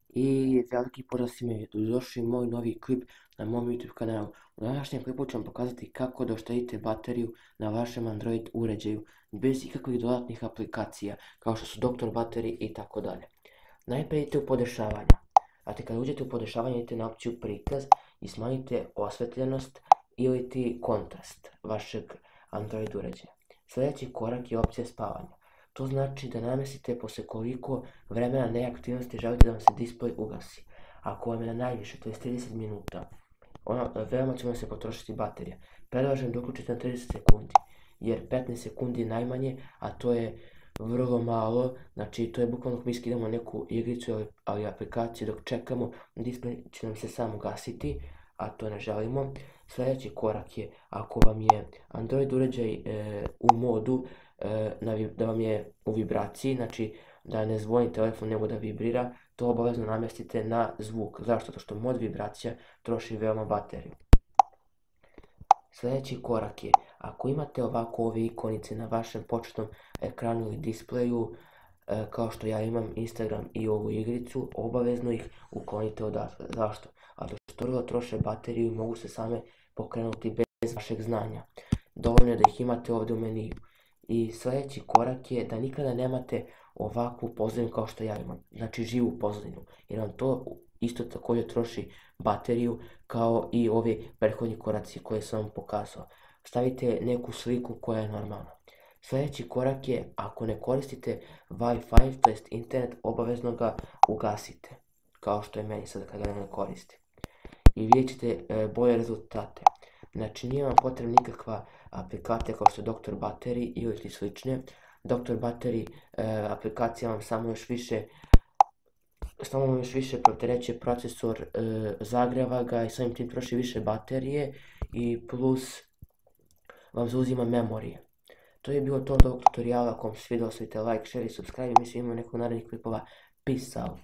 I veliki pozdrav svima, došli moj novi klip na mom YouTube kanalu. U današnjem klipu ću vam pokazati kako da uštedite bateriju na vašem Android uređaju bez ikakvih dodatnih aplikacija kao što su Doktor Battery i tako dalje. Najprije idete u podešavanja, a kada uđete u podešavanje idete na opciju prikaz i smanjite osvetljenost ili ti kontrast vašeg Android uređaja. Sljedeći korak je opcija spavanja. To znači da namestite poslije koliko vremena neaktivnosti želite da vam se display ugasi. Ako vam je na najviše, to je 30 minuta, veoma će vam se potrošiti baterija. Predlažem da uključite na 30 sekundi, jer 15 sekundi je najmanje, a to je vrlo malo. Znači, to je bukvalno mi skidamo neku igricu ali aplikaciju dok čekamo, display će nam se sam ugasiti, a to ne želimo. Sljedeći korak je, ako vam je Android uređaj u modu da vam je u vibraciji, znači da ne zvoni telefon nego da vibrira, to obavezno namestite na zvuk. Zašto? Zato što mod vibracija troši veoma bateriju. Sljedeći korak je, ako imate ovako ove ikonice na vašem početnom ekranu ili displeju, kao što ja imam Instagram i ovu igricu, obavezno ih uklonite odatle. Zašto? Zato što vrlo troše bateriju i mogu se same pokrenuti bez vašeg znanja. Dovoljno je da ih imate ovdje u meniju. I sljedeći korak je da nikada nemate ovakvu pozadinu kao što ja imam, znači živu pozadinu, jer vam to isto također troši bateriju kao i ove prethodni koraci koje sam vam pokazao. Stavite neku sliku koja je normalna. Sljedeći korak je, ako ne koristite Wi-Fi, to jest internet, obavezno ga ugasite, kao što je meni sad kada ga ne koristim. I vidjet ćete bolje rezultate. Znači, nije vam potrebna nikakva aplikacija kao što je Doktor Battery ili ti slične. Doktor Battery aplikacija vam samo još više preopterećuje procesor, zagreva ga i samim tim troši više baterije i plus vam zauzima memorije. To je bilo to od ovog tutoriala. Ako vam se svidjelo, ostavite like, share i subscribe. Mi se vidimo u nekog narednih klipova. Peace out.